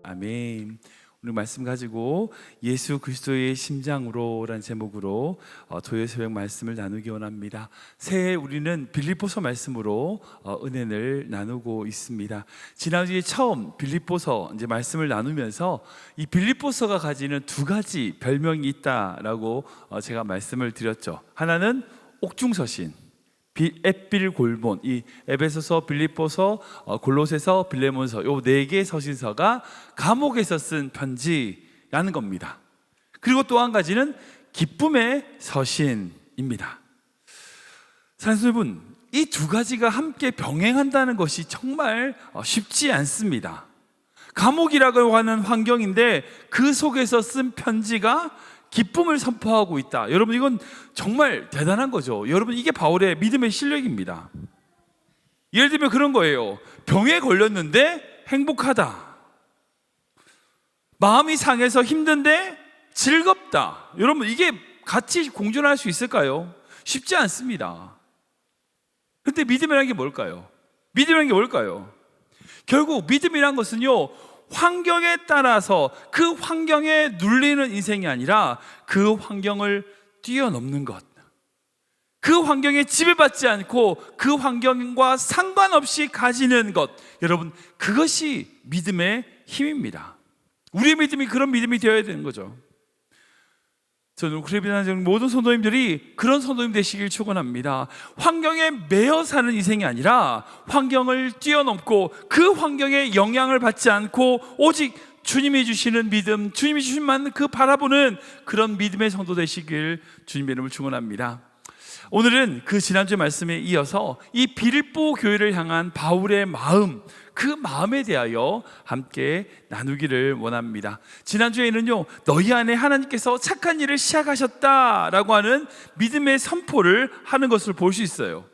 아멘. 오늘 말씀 가지고 예수 그리스도의 심장으로라는 제목으로 토요일 새벽 말씀을 나누기 원합니다. 새해 우리는 빌립보서 말씀으로 은혜를 나누고 있습니다. 지난주에 처음 빌립보서 이제 말씀을 나누면서 이 빌립보서가 가지는 두 가지 별명이 있다라고 제가 말씀을 드렸죠. 하나는 옥중서신, 앳빌골본, 이 에베소서, 빌립보서, 골로새서, 빌레몬서, 요 네 개의 서신서가 감옥에서 쓴 편지라는 겁니다. 그리고 또 한 가지는 기쁨의 서신입니다. 사랑하는 여러분, 이 두 가지가 함께 병행한다는 것이 정말 쉽지 않습니다. 감옥이라고 하는 환경인데 그 속에서 쓴 편지가 기쁨을 선포하고 있다. 여러분, 이건 정말 대단한 거죠. 여러분, 이게 바울의 믿음의 실력입니다. 예를 들면 그런 거예요. 병에 걸렸는데 행복하다. 마음이 상해서 힘든데 즐겁다. 여러분, 이게 같이 공존할 수 있을까요? 쉽지 않습니다. 그런데 믿음이라는 게 뭘까요? 믿음이라는 게 뭘까요? 결국 믿음이란 것은요, 환경에 따라서 그 환경에 눌리는 인생이 아니라 그 환경을 뛰어넘는 것, 그 환경에 지배받지 않고 그 환경과 상관없이 가지는 것, 여러분, 그것이 믿음의 힘입니다. 우리의 믿음이 그런 믿음이 되어야 되는 거죠. 저는 크리비나는 모든 성도님들이 그런 성도님 되시길 축원합니다. 환경에 매여 사는 인생이 아니라 환경을 뛰어넘고 그 환경에 영향을 받지 않고 오직 주님이 주시는 믿음, 주님이 주신 그 바라보는 그런 믿음의 성도 되시길 주님의 이름을 축원합니다. 오늘은 그 지난주 말씀에 이어서 이 빌립보 교회를 향한 바울의 마음, 그 마음에 대하여 함께 나누기를 원합니다. 지난주에는요, 너희 안에 하나님께서 착한 일을 시작하셨다라고 하는 믿음의 선포를 하는 것을 볼 수 있어요.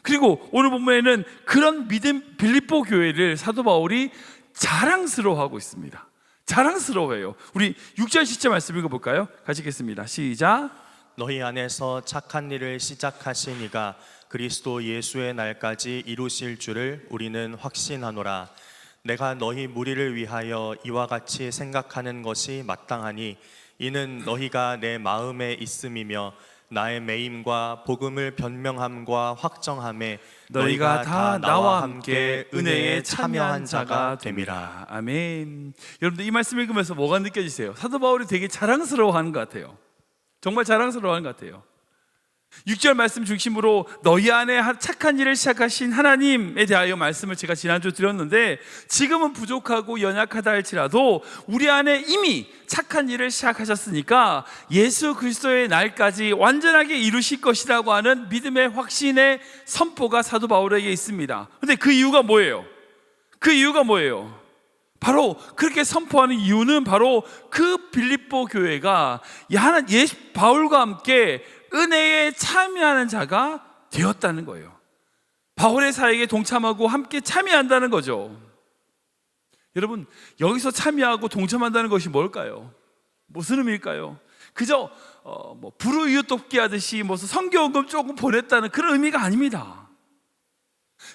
그리고 오늘 본문에는 그런 믿음 빌립보 교회를 사도 바울이 자랑스러워하고 있습니다. 자랑스러워해요. 우리 6절 10절 말씀 읽어볼까요? 같이 읽겠습니다. 시작. 너희 안에서 착한 일을 시작하신 이가 그리스도 예수의 날까지 이루실 줄을 우리는 확신하노라. 내가 너희 무리를 위하여 이와 같이 생각하는 것이 마땅하니 이는 너희가 내 마음에 있음이며 나의 매임과 복음을 변명함과 확정함에 너희가 다 나와 함께 은혜에 참여한 자가 됨이라. 아멘. 여러분들 이 말씀 읽으면서 뭐가 느껴지세요? 사도 바울이 되게 자랑스러워하는 것 같아요. 정말 자랑스러워하는 것 같아요. 6절 말씀 중심으로 너희 안에 착한 일을 시작하신 하나님에 대하여 말씀을 제가 지난주 드렸는데, 지금은 부족하고 연약하다 할지라도 우리 안에 이미 착한 일을 시작하셨으니까 예수 그리스도의 날까지 완전하게 이루실 것이라고 하는 믿음의 확신의 선포가 사도 바울에게 있습니다. 그런데 그 이유가 뭐예요? 그 이유가 뭐예요? 바로 그렇게 선포하는 이유는 바로 그 빌립보 교회가 바울과 함께 은혜에 참여하는 자가 되었다는 거예요. 바울의 사역에 동참하고 함께 참여한다는 거죠. 여러분, 여기서 참여하고 동참한다는 것이 뭘까요? 무슨 의미일까요? 그저 불우이웃 돕기 하듯이 무슨 선교금 조금 보냈다는 그런 의미가 아닙니다.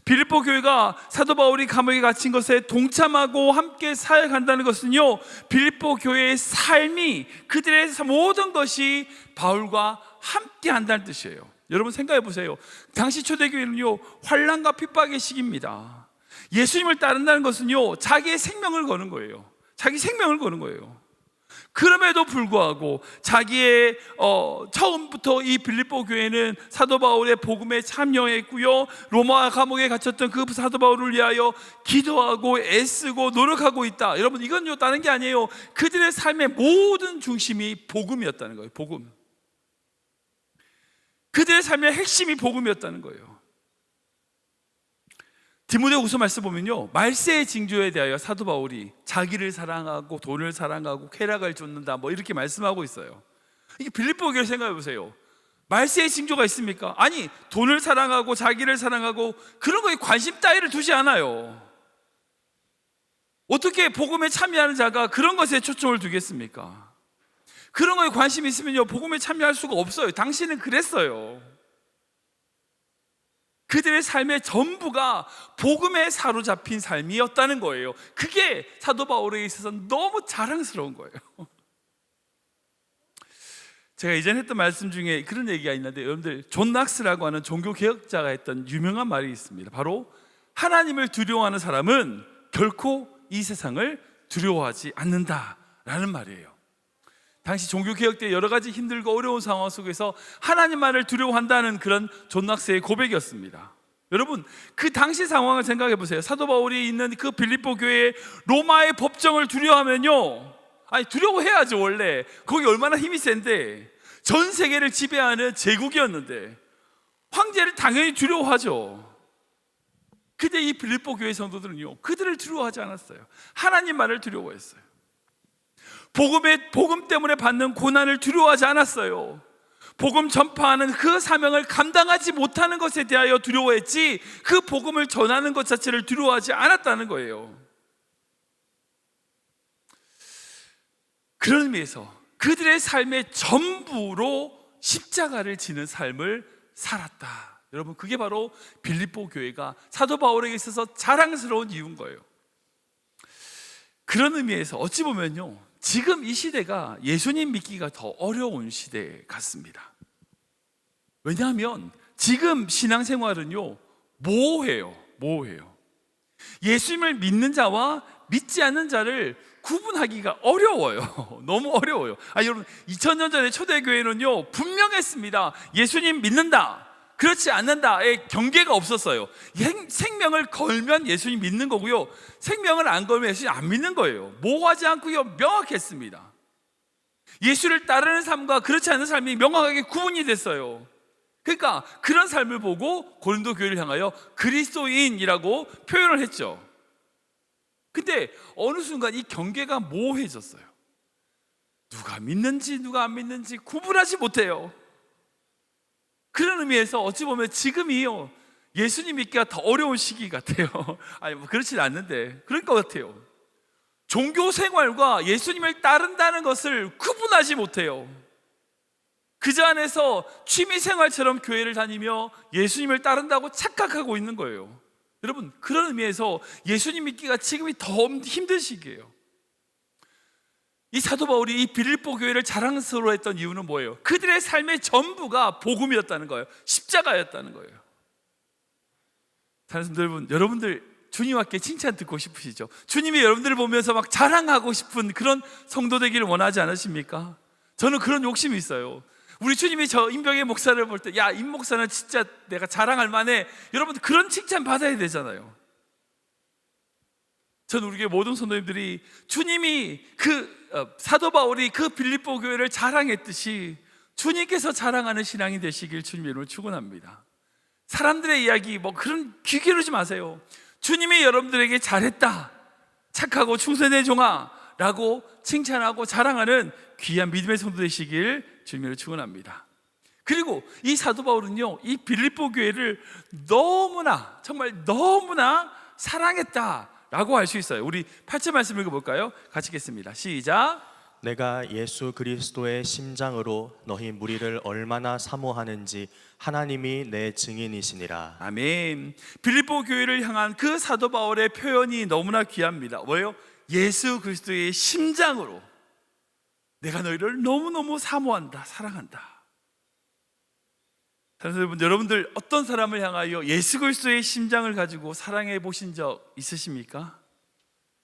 빌립보 교회가 사도 바울이 감옥에 갇힌 것에 동참하고 함께 사역한다는 것은요, 빌립보 교회의 삶이, 그들의 모든 것이 바울과 함께 한다는 뜻이에요. 여러분 생각해 보세요. 당시 초대교회는요, 환난과 핍박의 시기입니다. 예수님을 따른다는 것은요, 자기의 생명을 거는 거예요. 자기 생명을 거는 거예요. 그럼에도 불구하고 자기의 처음부터 이 빌립보 교회는 사도 바울의 복음에 참여했고요, 로마 감옥에 갇혔던 그 사도 바울을 위하여 기도하고 애쓰고 노력하고 있다. 여러분, 이건요 다른 게 아니에요. 그들의 삶의 모든 중심이 복음이었다는 거예요. 복음. 그들의 삶의 핵심이 복음이었다는 거예요. 디모데후서 말씀 보면요, 말세의 징조에 대하여 사도 바울이 자기를 사랑하고 돈을 사랑하고 쾌락을 쫓는다 이렇게 말씀하고 있어요. 이게 빌립보 교회를 생각해 보세요. 말세의 징조가 있습니까? 아니, 돈을 사랑하고 자기를 사랑하고 그런 거에 관심 따위를 두지 않아요. 어떻게 복음에 참여하는 자가 그런 것에 초점을 두겠습니까? 그런 거에 관심이 있으면요, 복음에 참여할 수가 없어요. 당신은 그랬어요. 그들의 삶의 전부가 복음에 사로잡힌 삶이었다는 거예요. 그게 사도 바울에게 있어서 너무 자랑스러운 거예요. 제가 이전에 했던 말씀 중에 그런 얘기가 있는데, 여러분들 존 낙스라고 하는 종교개혁자가 했던 유명한 말이 있습니다. 바로 하나님을 두려워하는 사람은 결코 이 세상을 두려워하지 않는다라는 말이에요. 당시 종교개혁 때 여러 가지 힘들고 어려운 상황 속에서 하나님만을 두려워한다는 그런 존 낙스의 고백이었습니다. 여러분, 그 당시 상황을 생각해 보세요. 사도 바울이 있는 그 빌립보 교회의 로마의 법정을 두려워하면요, 아니 두려워해야죠. 원래 거기 얼마나 힘이 센데, 전 세계를 지배하는 제국이었는데 황제를 당연히 두려워하죠. 근데 이 빌립보 교회 성도들은요, 그들을 두려워하지 않았어요. 하나님만을 두려워했어요. 복음 때문에 받는 고난을 두려워하지 않았어요. 복음 전파하는 그 사명을 감당하지 못하는 것에 대하여 두려워했지, 그 복음을 전하는 것 자체를 두려워하지 않았다는 거예요. 그런 의미에서 그들의 삶의 전부로 십자가를 지는 삶을 살았다. 여러분, 그게 바로 빌립보 교회가 사도 바울에게 있어서 자랑스러운 이유인 거예요. 그런 의미에서 어찌 보면요, 지금 이 시대가 예수님 믿기가 더 어려운 시대 같습니다. 왜냐하면 지금 신앙생활은요, 모호해요. 예수님을 믿는 자와 믿지 않는 자를 구분하기가 어려워요. 너무 어려워요. 여러분, 2000년 전에 초대교회는요, 분명했습니다. 예수님 믿는다, 그렇지 않는다의 경계가 없었어요. 생명을 걸면 예수님 믿는 거고요, 생명을 안 걸면 예수님 안 믿는 거예요. 모호하지 않고요, 명확했습니다. 예수를 따르는 삶과 그렇지 않은 삶이 명확하게 구분이 됐어요. 그러니까 그런 삶을 보고 고린도 교회를 향하여 그리스도인이라고 표현을 했죠. 근데 어느 순간 이 경계가 모호해졌어요. 누가 믿는지 누가 안 믿는지 구분하지 못해요. 그런 의미에서 어찌 보면 지금이요, 예수님 믿기가 더 어려운 시기 같아요. 뭐 그렇진 않는데 그럴 것 같아요. 종교 생활과 예수님을 따른다는 것을 구분하지 못해요. 그저 안에서 취미 생활처럼 교회를 다니며 예수님을 따른다고 착각하고 있는 거예요. 여러분, 그런 의미에서 예수님 믿기가 지금이 더 힘든 시기예요. 이 사도 바울이 이 빌립보 교회를 자랑스러워했던 이유는 뭐예요? 그들의 삶의 전부가 복음이었다는 거예요. 십자가였다는 거예요. 사랑하는 여러분, 여러분들 주님 앞에 칭찬 듣고 싶으시죠? 주님이 여러분들을 보면서 막 자랑하고 싶은 그런 성도 되기를 원하지 않으십니까? 저는 그런 욕심이 있어요. 우리 주님이 저 임병의 목사를 볼 때, 야, 임 목사는 진짜 내가 자랑할 만해, 여러분 그런 칭찬 받아야 되잖아요. 저는 우리 교회 모든 성도님들이 주님이 사도 바울이 그 빌립보 교회를 자랑했듯이 주님께서 자랑하는 신앙이 되시길 주님의 이름으로 축원합니다. 사람들의 이야기 그런 귀 기울이지 마세요. 주님이 여러분들에게 잘했다, 착하고 충성된 종아 라고 칭찬하고 자랑하는 귀한 믿음의 성도 되시길 주님으로 축원합니다. 그리고 이 사도 바울은요, 이 빌립보 교회를 너무나, 정말 너무나 사랑했다라고 할 수 있어요. 우리 8절 말씀 읽어볼까요? 같이 읽겠습니다. 시작. 내가 예수 그리스도의 심장으로 너희 무리를 얼마나 사모하는지 하나님이 내 증인이시니라. 아멘. 빌립보 교회를 향한 그 사도 바울의 표현이 너무나 귀합니다. 뭐예요? 예수 그리스도의 심장으로 내가 너희를 너무너무 사모한다, 사랑한다. 여러분, 여러분들 어떤 사람을 향하여 예수 그리스도의 심장을 가지고 사랑해 보신 적 있으십니까?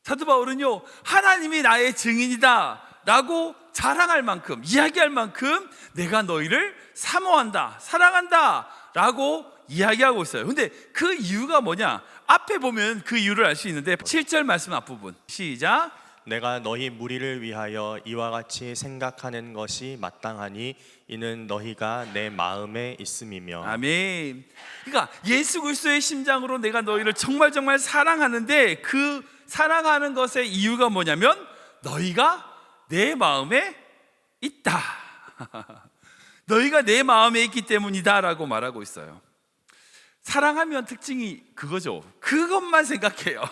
사도 바울은요, 하나님이 나의 증인이다 라고 자랑할 만큼, 이야기할 만큼 내가 너희를 사모한다, 사랑한다 라고 이야기하고 있어요. 근데 그 이유가 뭐냐? 앞에 보면 그 이유를 알 수 있는데 7절 말씀 앞부분 시작. 내가 너희 무리를 위하여 이와 같이 생각하는 것이 마땅하니 이는 너희가 내 마음에 있음이며. 아멘. 그러니까 예수 그리스도의 심장으로 내가 너희를 정말 정말 사랑하는데, 그 사랑하는 것의 이유가 뭐냐면 너희가 내 마음에 있다. 너희가 내 마음에 있기 때문이다 라고 말하고 있어요. 사랑하면 특징이 그거죠. 그것만 생각해요.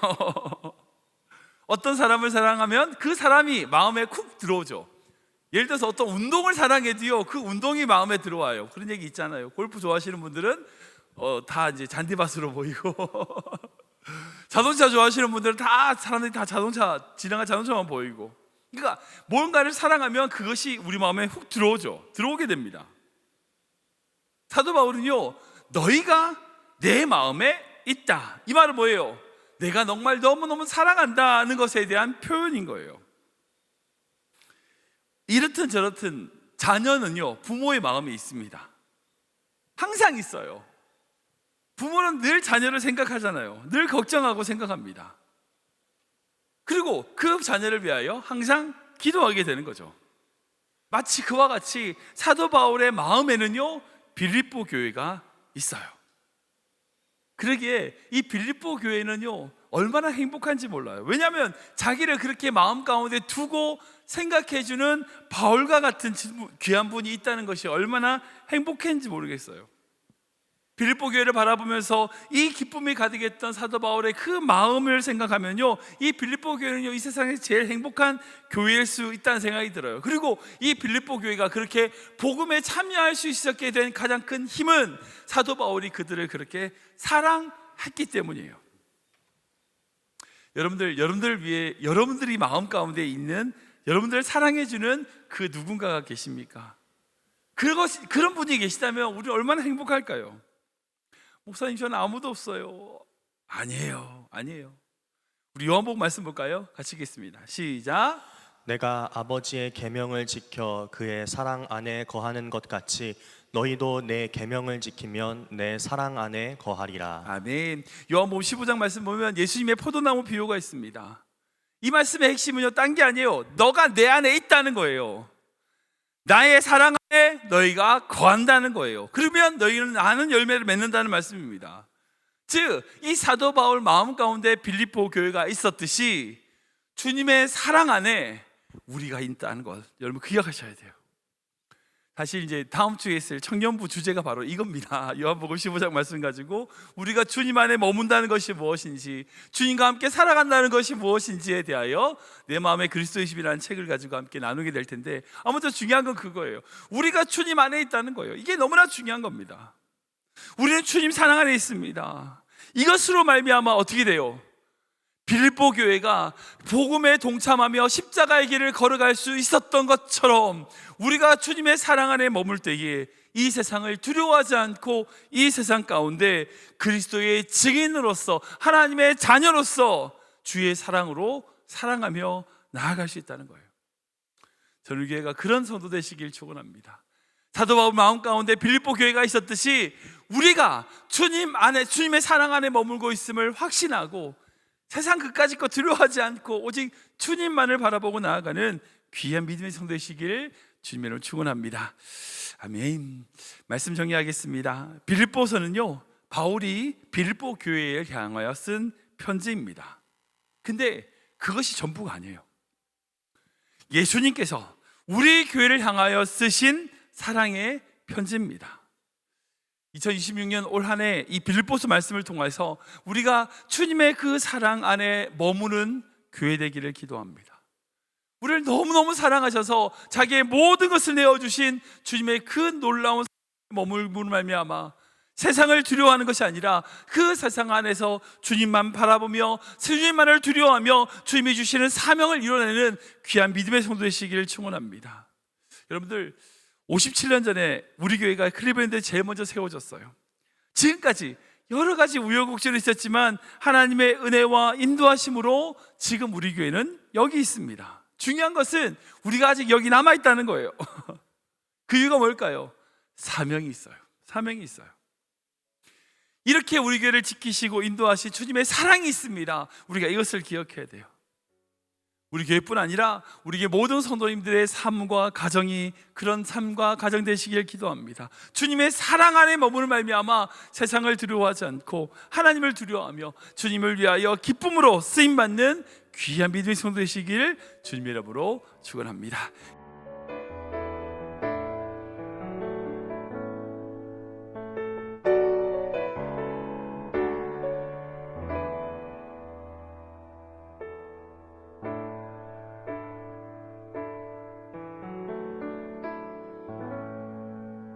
어떤 사람을 사랑하면 그 사람이 마음에 쿡 들어오죠. 예를 들어서 어떤 운동을 사랑해도요, 그 운동이 마음에 들어와요. 그런 얘기 있잖아요. 골프 좋아하시는 분들은 다 이제 잔디밭으로 보이고 자동차 좋아하시는 분들은 다 사람들이 다 자동차 지나간 자동차만 보이고, 그러니까 뭔가를 사랑하면 그것이 우리 마음에 훅 들어오게 됩니다. 사도 바울은요, 너희가 내 마음에 있다, 이 말은 뭐예요? 내가 정말 너무너무 사랑한다는 것에 대한 표현인 거예요. 이렇든 저렇든 자녀는요, 부모의 마음이 있습니다. 항상 있어요. 부모는 늘 자녀를 생각하잖아요. 늘 걱정하고 생각합니다. 그리고 그 자녀를 위하여 항상 기도하게 되는 거죠. 마치 그와 같이 사도 바울의 마음에는요, 빌립보 교회가 있어요. 그러기에 이 빌립보 교회는요, 얼마나 행복한지 몰라요. 왜냐하면 자기를 그렇게 마음 가운데 두고 생각해주는 바울과 같은 귀한 분이 있다는 것이 얼마나 행복했는지 모르겠어요. 빌립보 교회를 바라보면서 이 기쁨이 가득했던 사도 바울의 그 마음을 생각하면요, 이 빌립보 교회는요, 이 세상에서 제일 행복한 교회일 수 있다는 생각이 들어요. 그리고 이 빌립보 교회가 그렇게 복음에 참여할 수 있었게 된 가장 큰 힘은 사도 바울이 그들을 그렇게 사랑했기 때문이에요. 여러분들 위해, 여러분들이 마음 가운데 있는, 여러분들을 사랑해주는 그 누군가가 계십니까? 그런 분이 계시다면 우리 얼마나 행복할까요? 목사님, 저는 아무도 없어요. 아니에요. 우리 요한복음 말씀 볼까요? 같이 읽겠습니다. 시작. 내가 아버지의 계명을 지켜 그의 사랑 안에 거하는 것 같이 너희도 내 계명을 지키면 내 사랑 안에 거하리라. 아멘. 요한복음 15장 말씀 보면 예수님의 포도나무 비유가 있습니다. 이 말씀의 핵심은요, 딴 게 아니에요. 너가 내 안에 있다는 거예요. 나의 사랑 안에 너희가 거한다는 거예요. 그러면 너희는 나는 열매를 맺는다는 말씀입니다. 즉, 이 사도 바울 마음 가운데 빌립보 교회가 있었듯이 주님의 사랑 안에 우리가 있다는 것, 여러분 기억하셔야 돼요. 사실 이제 다음 주에 있을 청년부 주제가 바로 이겁니다. 요한복음 15장 말씀 가지고 우리가 주님 안에 머문다는 것이 무엇인지, 주님과 함께 살아간다는 것이 무엇인지에 대하여 내 마음에 그리스도의 집이라는 책을 가지고 함께 나누게 될 텐데, 아무튼 중요한 건 그거예요. 우리가 주님 안에 있다는 거예요. 이게 너무나 중요한 겁니다. 우리는 주님 사랑 안에 있습니다. 이것으로 말미암아 어떻게 돼요? 빌립보 교회가 복음에 동참하며 십자가의 길을 걸어갈 수 있었던 것처럼 우리가 주님의 사랑 안에 머물 때에 이 세상을 두려워하지 않고 이 세상 가운데 그리스도의 증인으로서, 하나님의 자녀로서 주의 사랑으로 사랑하며 나아갈 수 있다는 거예요. 저는 교회가 그런 성도 되시길 축원합니다. 사도 바울 마음 가운데 빌립보 교회가 있었듯이 우리가 주님 안에, 주님의 사랑 안에 머물고 있음을 확신하고 세상 그까짓 거 두려워하지 않고 오직 주님만을 바라보고 나아가는 귀한 믿음의 성도 되시길 주님으로 축원합니다. 아멘. 말씀 정리하겠습니다. 빌립보서는요, 바울이 빌립보 교회에 향하여 쓴 편지입니다. 근데 그것이 전부가 아니에요. 예수님께서 우리 교회를 향하여 쓰신 사랑의 편지입니다. 2026년 올 한 해 이 빌립보서 말씀을 통해서 우리가 주님의 그 사랑 안에 머무는 교회 되기를 기도합니다. 우리를 너무너무 사랑하셔서 자기의 모든 것을 내어주신 주님의 그 놀라운 머물므로 말미암아 세상을 두려워하는 것이 아니라 그 세상 안에서 주님만 바라보며 주님만을 두려워하며 주님이 주시는 사명을 이뤄내는 귀한 믿음의 성도 되시기를 축원합니다. 여러분들, 57년 전에 우리 교회가 클리브랜드에 제일 먼저 세워졌어요. 지금까지 여러 가지 우여곡절이 있었지만 하나님의 은혜와 인도하심으로 지금 우리 교회는 여기 있습니다. 중요한 것은 우리가 아직 여기 남아있다는 거예요. 그 이유가 뭘까요? 사명이 있어요. 이렇게 우리 교회를 지키시고 인도하신 주님의 사랑이 있습니다. 우리가 이것을 기억해야 돼요. 우리 교회뿐 아니라 우리 교회 모든 성도님들의 삶과 가정이 그런 삶과 가정 되시길 기도합니다. 주님의 사랑 안에 머무는 말미암아 세상을 두려워하지 않고 하나님을 두려워하며 주님을 위하여 기쁨으로 쓰임받는 귀한 믿음의 성도 되시길 주님의 이름으로 축원합니다.